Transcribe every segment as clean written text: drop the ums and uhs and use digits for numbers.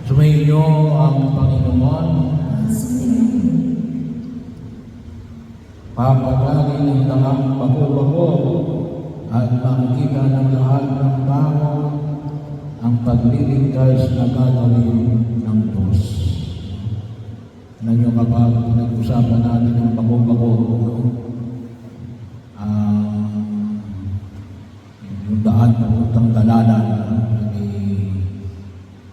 Sumainyo ang Panginoon. Papagaling ng lahat bako-bako at makikita ng lahat ng tao ang pagliligtas na gagawin ng Diyos. Alam nyo kapag pinag-usapan natin ang bako-bako, yung daan papuntang dalalan,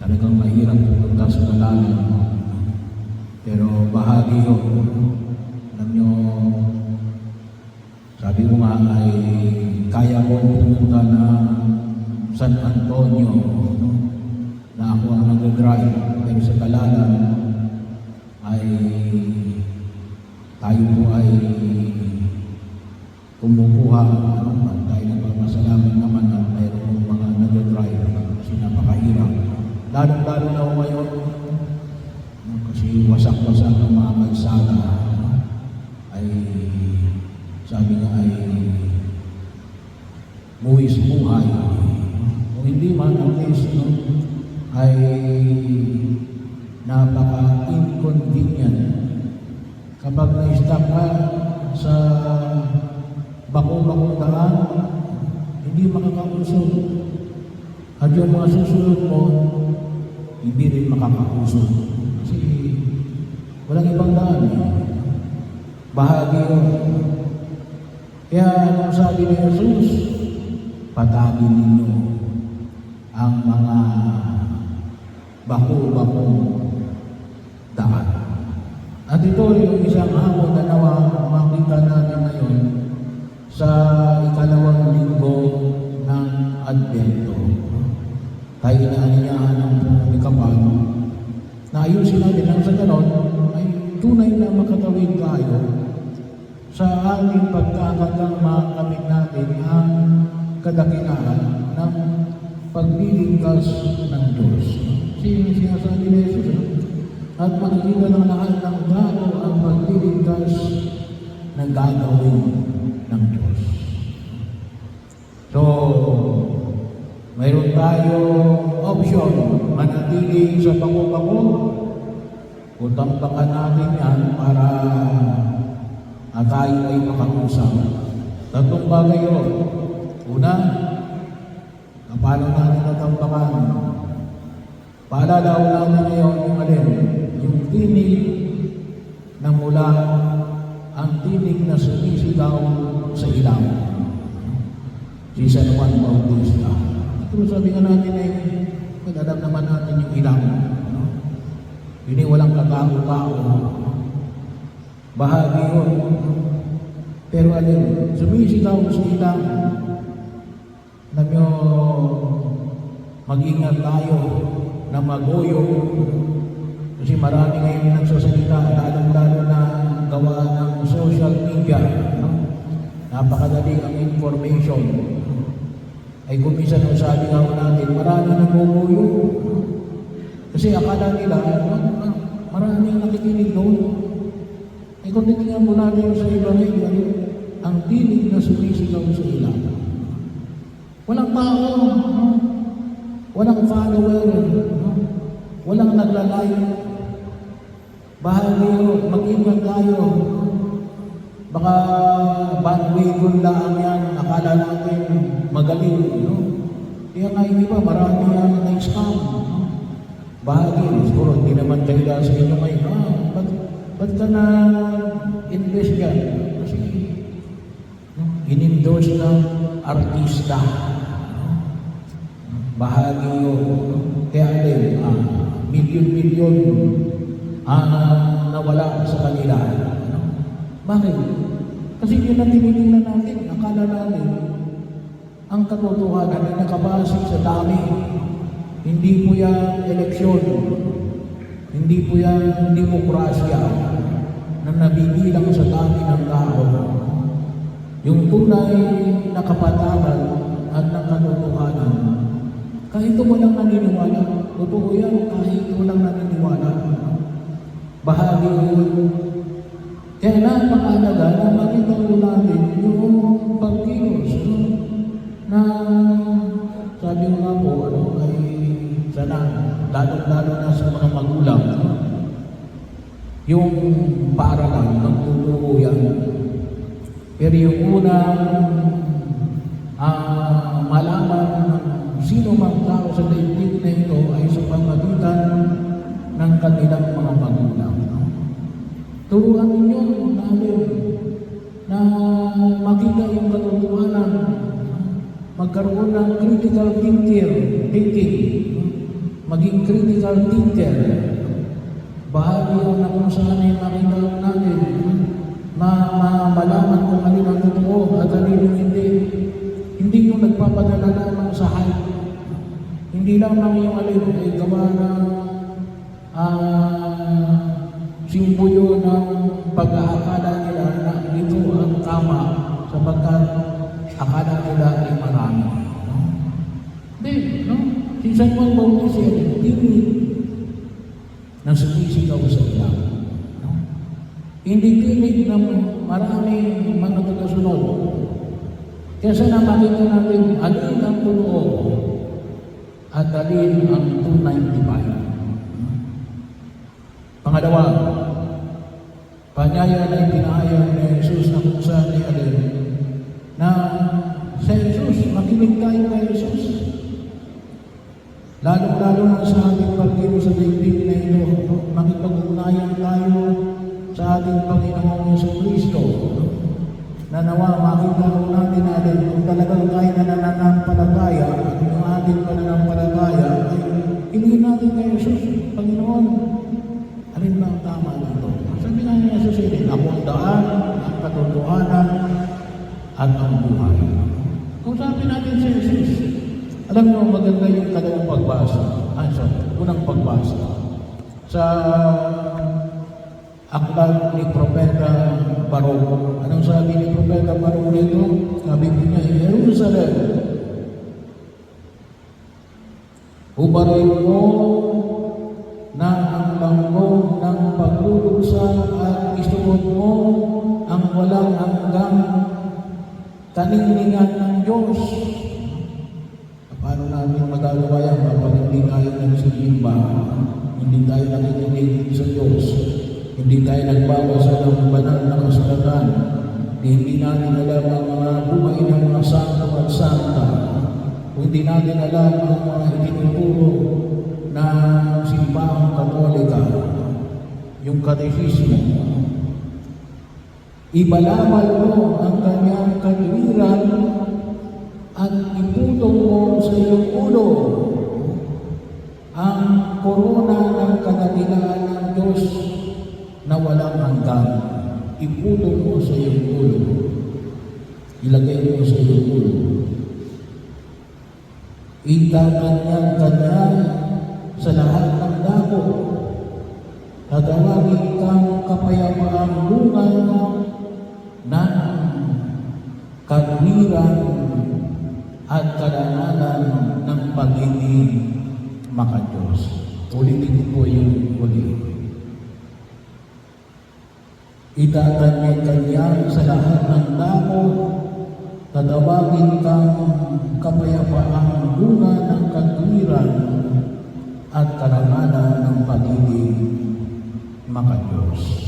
talagang mahirap pupunta sa dalalan. Pero bahagi yun. Alam nyo, sabi ko nga ay kaya ko pumunta na San Antonio na ako ang nag-drive. Pero sa dalalan ay tayo po ay kumukuha tayo nagpapasalamat naman at mayroong mga nag-drive kasi napakahirap. Lalo-lalo na ngayon kasi wasak-wasak ang mga kalsada ay sabi nga ay buwis buhay. Kung hindi man at least ay napaka-inconvenient kapag na-stop ka sa bako-bako daan, hindi makakausog. At yung mga susunod mo, hindi rin makakausog. Kasi walang ibang daan. Bahagi yun. Kaya ang sabi ni Jesus, patagin ninyo ang mga bako-bako daan. At ito yung isang hamon na nawa makita natin ngayon sa ikalawang linggo ng Advento. Tayo inaaniyahan ng Kapal na ayusin natin ang sa ganon ay tunay na makatawid tayo sa ating pagkakatang makamit natin ang kadakilaan ng pagliligtas ng Diyos. Kasi yung sinasabi ni Jesus, at makikita ng lahat ng tao ang pagliligtas na gagawin ng Diyos. So, mayroon tayong option, manatili sa bako-bako o tampakan natin yan para tayo ay makausap. Tatlong bagay yun. Una, paano natin natampakan? Paalala natin ngayon yung alin, yung tinig na mula ang tinig na sumisigaw sa ilaw. Si San Juan Bautista. Ito sabi nga natin ay alam naman natin yung ilaw. Hindi walang katao-tao. Bahagi yun. Pero alin, sumisigaw sa ilaw. Alam nyo, mag-ingat tayo na magoyo. Kasi marami ngayon nagsasalita, lalong-lalo na gawa ng social media. Napakadali ang information. Ay kuminsan ang sabi nga natin, marami nagmumuyo. Kasi akala nila, maraming nakikinig doon. Ay kung titingnan mo natin sa Ebanghelyo, ang tinig na sumisigaw sa ilaw. Walang tao, walang follower, walang naglalay. Bahagi yun, mag-ingat tayo. Baka bandwagon lang yan, akala natin magaling. Kaya nga hindi ba, marami yan na-scam. Bahagi, siguro hindi naman kaila sa inyo ngayon, ba't ka na-invest ka? Kasi in-endorse ng artista. Bahagi yun. Kaya din, milyon-milyon nawala sa kanila. Bakit? Kasi yun ang tinitingnan natin. Akala natin, ang katotohanan ay nakabase sa dami. Hindi po yan eleksyon. Hindi po yan demokrasya na nabibilang sa dami ng tao. Yung tunay na kapatagan at ng katotohanan, kahit walang naniniwala, totoo yan, kahit walang naniniwala, bahagi yun. Kaya napakalaga na makita ko natin yung pagkilos na sabi nga po, ay sana lalo na sa mga magulang, yung paaralan, magtuturo yan. Pero yung unang malaman ng sino mang tao sa daigdig na ito ay sa pamagitan ng kanilang mga magulang. Turuan ninyo namin na makita yung katotohanan, magkaroon ng critical thinking, maging critical thinker. Bahagi yun na kung saan ay makita natin, malaman kung alin ang totoo at alin ang hindi. Hindi yung nagpapadala lamang sa hype. Hindi lamang yung alin ay gawa ng simbolyo ng pag-aakala nila na ito ang tama sapagkat akala nila ay marami. No? Hindi, no? Si San Juan Bautista ay tinig na sumisigaw sa ilang. No? Hindi tinig ng maraming mga tagasunod. Kaya sana makita natin alin ang totoo at alin ang 295. Pangalawa, panyaya na ipinahayag ni Jesus na kung saan ni alin na sa Jesus, makinig tayo kay Jesus. Lalo na sa ating pagkiro sa daigdig na ito, makipag-ugnayan tayo sa ating Panginoong Jesucristo. Na nawa makita ko natin natin kung talagang tayo na nananampalataya at yung ating pananampalataya ay ilihin natin kay Jesus, Panginoon. Alin ba ang tama dito? Sabi nga ni Jesus, ako ang daan, ang katotohanan, at ang buhay. Kung sabi natin si Jesus, alam mo maganda yung kalawang pagbasa. Unang pagbasa. Sa aklat ni Propeta Barong. Anong sabi ni Propeta Barong dito? Sabi niya, Jerusalem, hubarin mo na ang langgong ng pagluluksa at isuot mo ang walang hanggang kaninningan ng Diyos. Paano namin magagawa yan kapag hindi tayo nagsisimba, hindi tayo nakikinig sa Diyos, hindi tayo nagbabasa ng banal na kasulatan, hindi natin alam ang mga buhay ng mga santo at santa, kung hindi natin alam ang mga itinuturo na simbahang Katolika, yung katekismo. Ibalamal mo ang kanyang katwiran at iputong mo sa iyong ulo ang korona ng kadakilaan ng Diyos na walang hanggan. Iputong mo sa iyong ulo. Ilagay mo sa iyong ulo. Itakanyan-kanyan sa lahat ng dako. Tatawagin kang kapayapaang bunga ng katwiran at karangalan ng pagiging makadiyos. Ulitin po yung uli. Itatanya-tanya sa lahat ng dako, tatawagin kang kapayapaang bunga ng katwiran at karangalan ng pagiging makadiyos.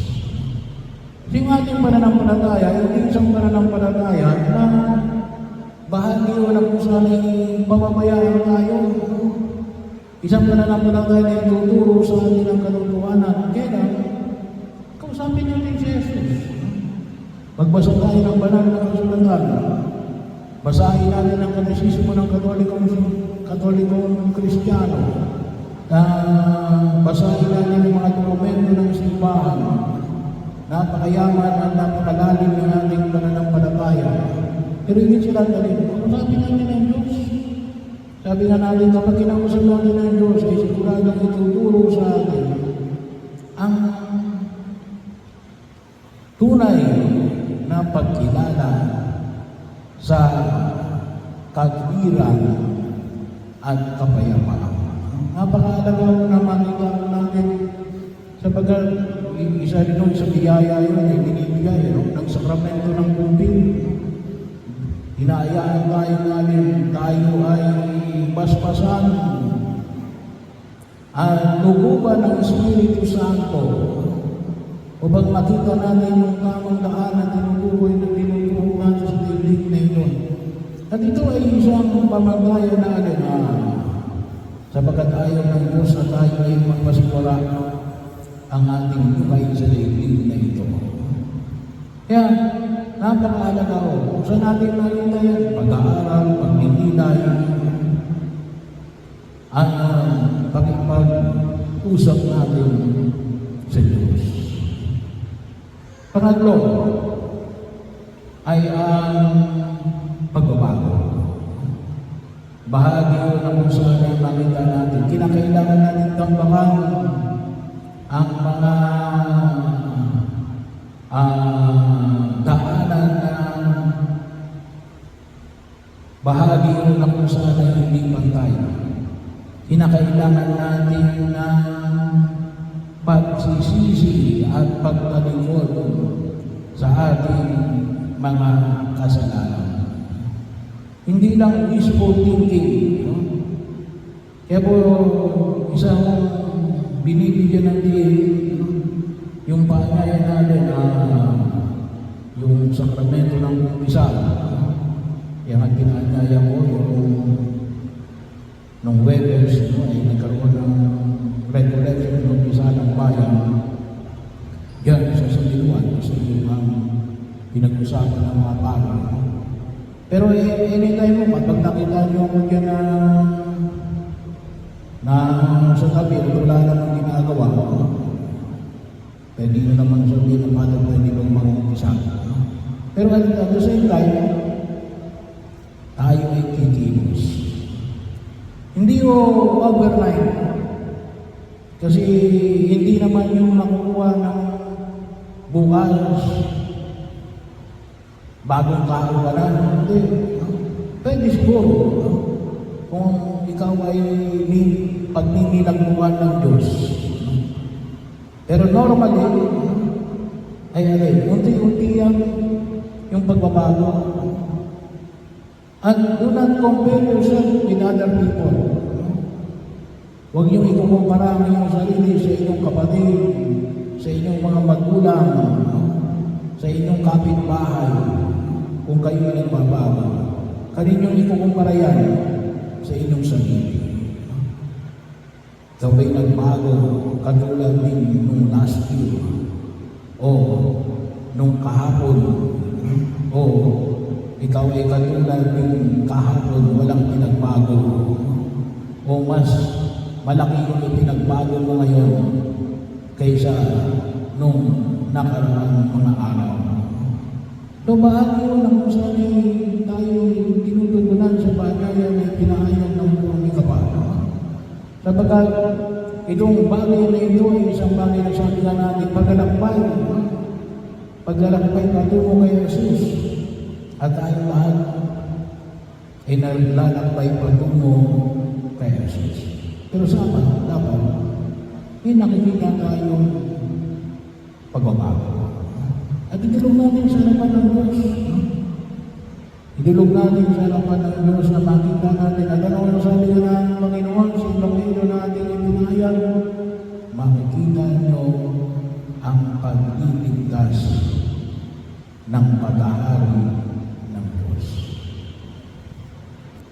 Yung ating pananampalataya, yung isang pananampalataya na bahagi o na kung saan ay pababayaan tayo. Isang pananampalataya na ituturo sa atin ang katotohanan. Kaya, kausapin natin si Jesus. Magbasa tayo ng banal na kasulatan. Basahin natin ang katekismo ng Katolikong Kristiyano. Basahin natin ang mga dokumento ng simbahan. Napakayaman at napakalalim ng ating pananampalataya. Pero hindi sila talin. Sabi natin ng Diyos. Sabi nga natin, kapag kinausap natin ng Diyos, ay siguradong ituturo sa atin ang tunay na pagkilala sa katwiran at kapayapaan. Napakahalaga na makita natin sapagkat isa rin sa biyaya yun ay binibigay ng sakramento ng kupil. Hinayaan tayo namin tayo ay basbasan at luguban ng Espiritu Santo upang makita natin yung tamang daan na tinutukoy na tinuturo natin sa daigdig na ito. At ito ay isang pamantayan natin sapagkat ayaw ng Diyos na tayo ay magpasimula ang ating buhay sa daigdig na ito. Kaya, napakahalaga ko. Kung saan natin nakita yan? Pag-aaral, pagninilay, at pag-usap natin sa Diyos. Pangatlo ay ang pagbabago. Bahagi yun ang kung saan ay makita natin. Kinakailangan natin tambakan ang mga daanan na bahagi yun ang kung saan ay hindi pantay. Kinakailangan natin ng pagsisisi at pagtalikod sa ating mga kasalanan. Hindi lang wishful thinking. No? Kaya po, isang binibigyan ng diin, yung paanyaya natin, yung sakramento ng umpisa. Kaya ang pinaanyaya ko, yung nung Webers, ay nagkaroon ng recollection ng umpisa ng bayan. Yan, sa sandiluan, kasi yung pinag-usapan ng mga paro. Pero anytime mo, kapag nakita niyo ako dyan na sa tabi, wala namang ginagawa, pwede nyo naman sabihin na paano pwede bang mag-umpisa. Pero at the same time, tayo ay kikilos. Hindi o overnight. Kasi hindi naman yung makukuha ng bukas, bagong tao ka na. Hindi. Pwede siguro. Kung ikaw ay pagninilagmuhan ng Diyos. Pero normally, ay unti-unti yung pagbabago. And do not compare yourself with other people. Huwag niyong ikukumpara ang inyong sarili sa inyong kapatid, sa inyong mga magulang, sa inyong kapitbahay, kung kayo ay nagbabago. Kaninyong ikukumpara yan sa inyong sarili. Ikaw ay nagbago katulad din nung last year, o nung kahapon, o ikaw ay katulad din kahapon walang pinagbago, o mas malaki yung ipinagbago mo ngayon kaysa nung nakaraang mga araw. So bahagi yun ang kung saan tayo tinutugunan sa bagay na pinahayag ng buong kapatid. Sapagkat itong bagay na ito ay isang bagay na sabi nga natin, paglalakbay patungo kay Jesus. At tayo lahat ay naglalakbay patungo kay Jesus. Pero sama, dapat, nakikita tayong pagbabago. At idulog natin sa harapan ng Diyos. Idulog natin sa harapan ng Diyos na makita natin. At ano ang sabi nga ng Panginoon, sa Ebanghelyo natin ay pinahayag, makikita nyo ang pagliligtas ng pag-aari